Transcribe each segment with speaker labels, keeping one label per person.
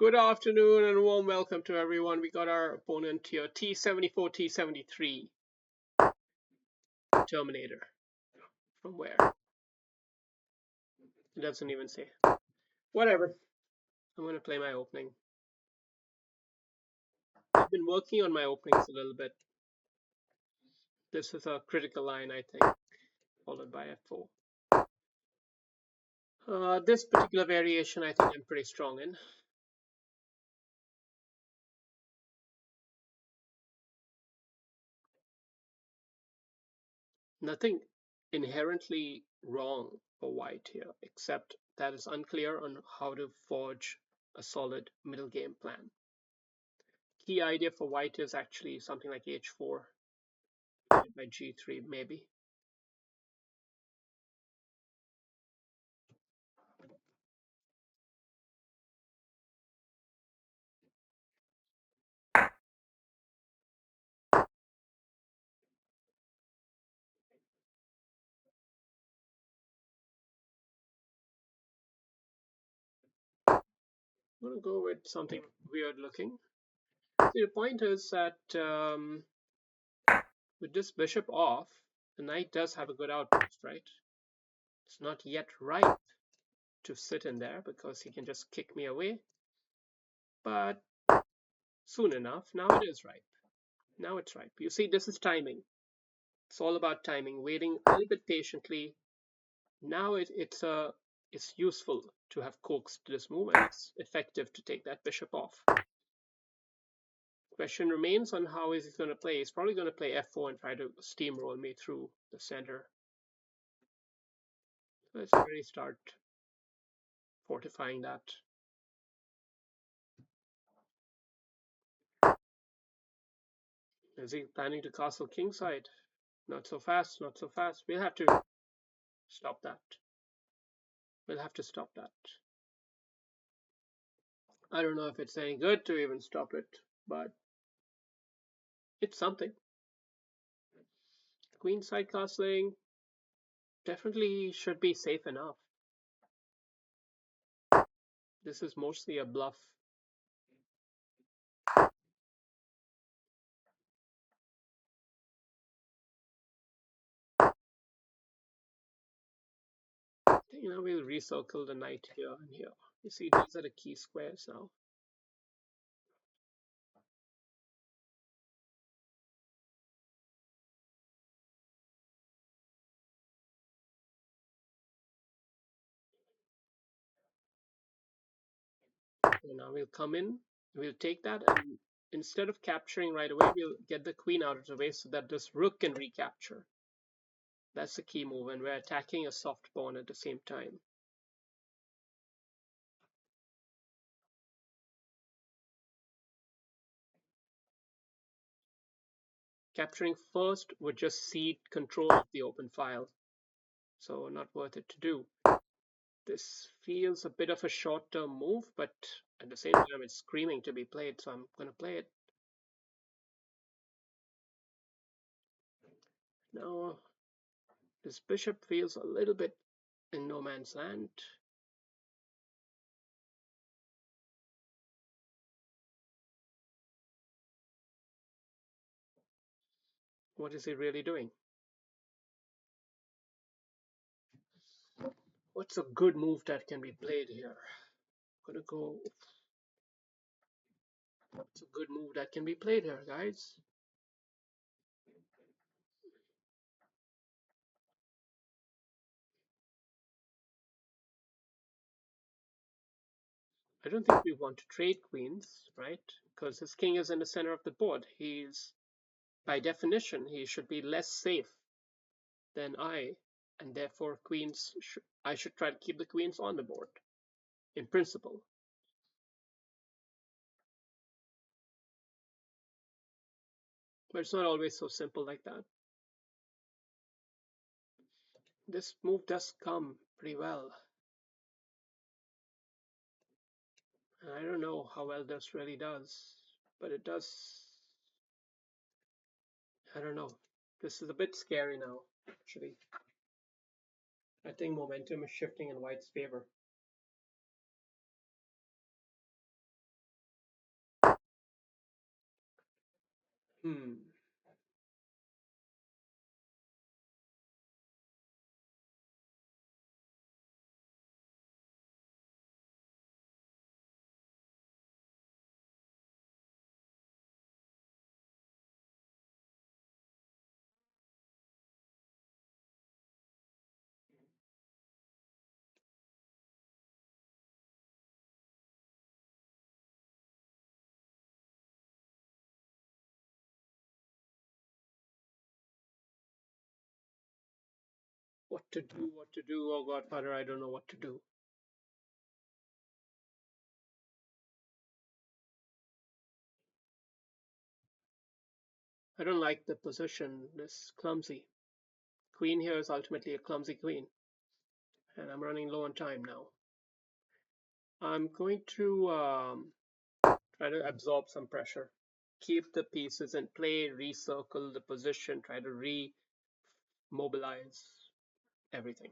Speaker 1: Good afternoon and a warm welcome to everyone. We got our opponent here, T74, T73, Terminator. From where? It doesn't even say. Whatever. I'm going to play my opening. I've been working on my openings a little bit. This is a critical line, I think, followed by F4. This particular variation, I think I'm pretty strong in. Nothing inherently wrong for white here, except that it's unclear on how to forge a solid middle game plan. Key idea for white is actually something like h4 by g3 maybe. I'm going to go with something weird looking. The point is that with this bishop off, the knight does have a good outpost, right? It's not yet ripe to sit in there because he can just kick me away. But soon enough, now it is ripe. Now it's ripe. You see, this is timing. It's all about timing, waiting a little bit patiently. Now it's useful to have coaxed this move, and it's effective to take that bishop off. Question remains on how is he going to play. He's probably going to play f4 and try to steamroll me through the center. Let's already start fortifying that. Is he planning to castle kingside? Not so fast, not so fast. We'll have to stop that. We'll have to stop that. I don't know if it's any good to even stop it, but it's something. Queenside castling definitely should be safe enough. This is mostly a bluff. You know, we'll recircle the knight here and here. You see, these are the key squares now. So now we'll come in, we'll take that, and instead of capturing right away, we'll get the queen out of the way so that this rook can recapture. That's the key move, and we're attacking a soft pawn at the same time. Capturing first would just cede control of the open file, so not worth it to do. This feels a bit of a short-term move, but at the same time it's screaming to be played, so I'm going to play it. Now, this bishop feels a little bit in no man's land. What is he really doing? What's a good move that can be played here? I'm gonna go. What's a good move that can be played here, guys? I don't think we want to trade queens, right? Because his king is in the center of the board. He's, by definition, he should be less safe than I, and therefore queens. I should try to keep the queens on the board, in principle. But it's not always so simple like that. This move does come pretty well. And I don't know how well this really does, but it does. I don't know. This is a bit scary now, actually. I think momentum is shifting in white's favor. Hmm. What to do? What to do? Oh, Godfather, I don't know what to do. I don't like the position. This clumsy queen here is ultimately a clumsy queen, and I'm running low on time now. I'm going to try to absorb some pressure, keep the pieces in play, recircle the position, try to remobilize everything.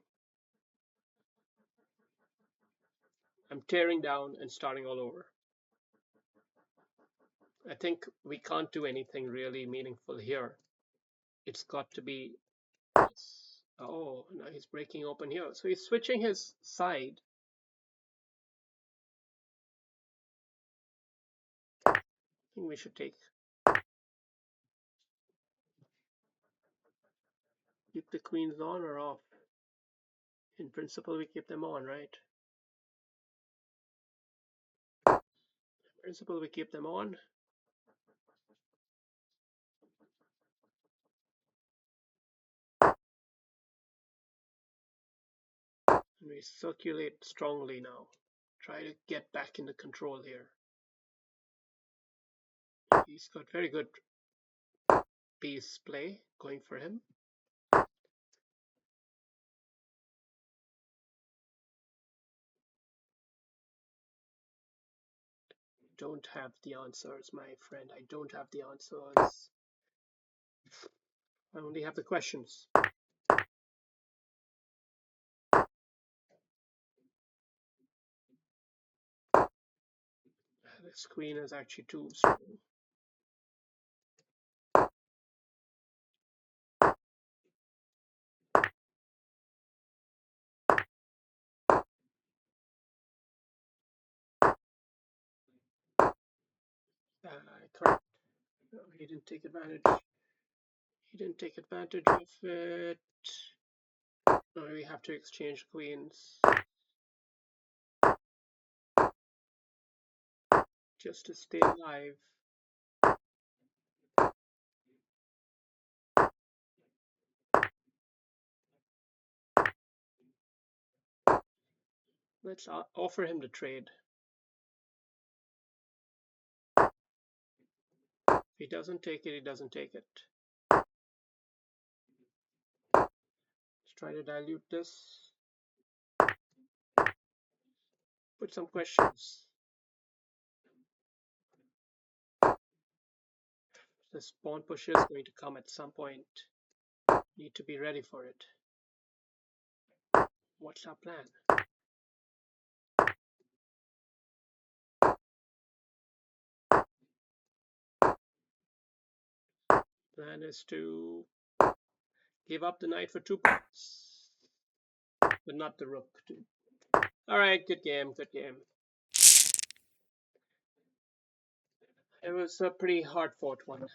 Speaker 1: I'm tearing down and starting all over. I think we can't do anything really meaningful here. It's got to be this. Oh, now he's breaking open here. So he's switching his side. I think we should keep the queens on or off. In principle, we keep them on, right? In principle, we keep them on. And we circulate strongly now. Try to get back into control here. He's got very good piece play going for him. Don't have the answers, my friend. I don't have the answers. I only have the questions. This queen is actually too strong. Correct. No, he didn't take advantage. He didn't take advantage of it. Now we have to exchange queens just to stay alive. Let's offer him the trade. If he doesn't take it, he doesn't take it. Let's try to dilute this. Put some questions. This pawn push is going to come at some point. Need to be ready for it. What's our plan? Plan is to give up the knight for 2 points, but not the rook too. All right, good game, good game. It was a pretty hard fought one.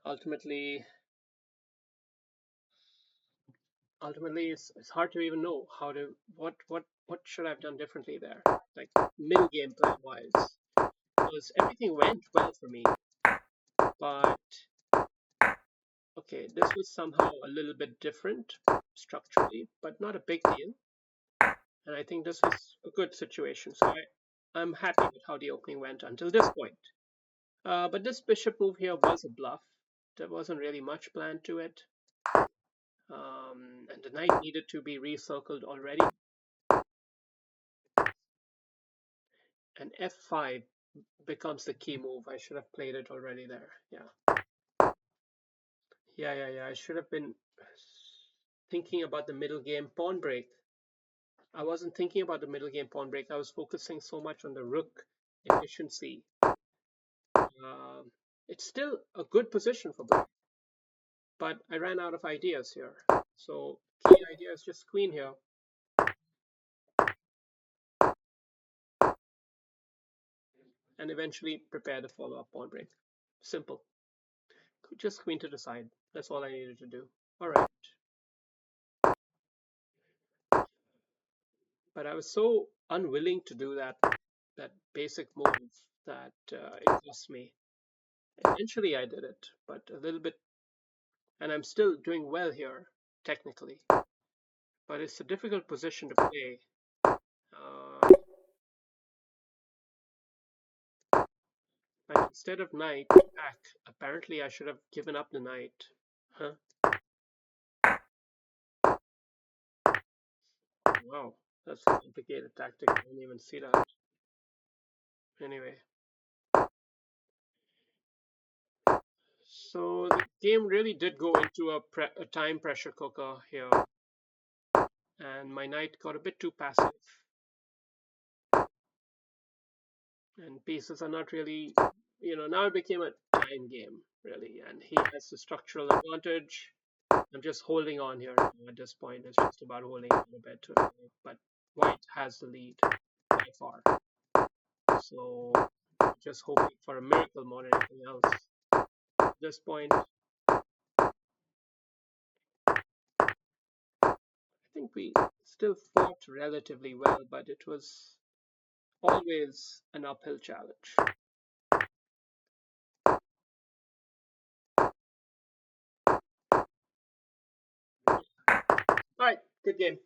Speaker 1: Ultimately, it's hard to even know how to what should I have done differently there, like middle game plan wise, because everything went well for me, but okay, this was somehow a little bit different structurally, but not a big deal. And I think this was a good situation. So I'm happy with how the opening went until this point. But this bishop move here was a bluff. There wasn't really much planned to it. And the knight needed to be recircled already. And f5 becomes the key move. I should have played it already there. Yeah. I should have been thinking about the middle game pawn break. I wasn't thinking about the middle game pawn break. I was focusing so much on the rook efficiency. Um, it's still a good position for black, but I ran out of ideas here. So key idea is just queen here. And eventually prepare the follow-up pawn break. Simple. Just queen to the side. That's all I needed to do. All right. But I was so unwilling to do that basic move that it cost me. Eventually I did it, but a little bit, and I'm still doing well here, technically. But it's a difficult position to play. Like instead of knight back, apparently I should have given up the knight. Huh? Wow, that's a complicated tactic. I didn't even see that. Anyway, so the game really did go into a time pressure cooker here, and my knight got a bit too passive, and pieces are not really, now it became a time game really, and he has the structural advantage. I'm just holding on here at this point. It's just about holding on a bit, but white has the lead by far. So just hoping for a miracle more than anything else. At this point, I think we still fought relatively well, but it was always an uphill challenge. All right, good game.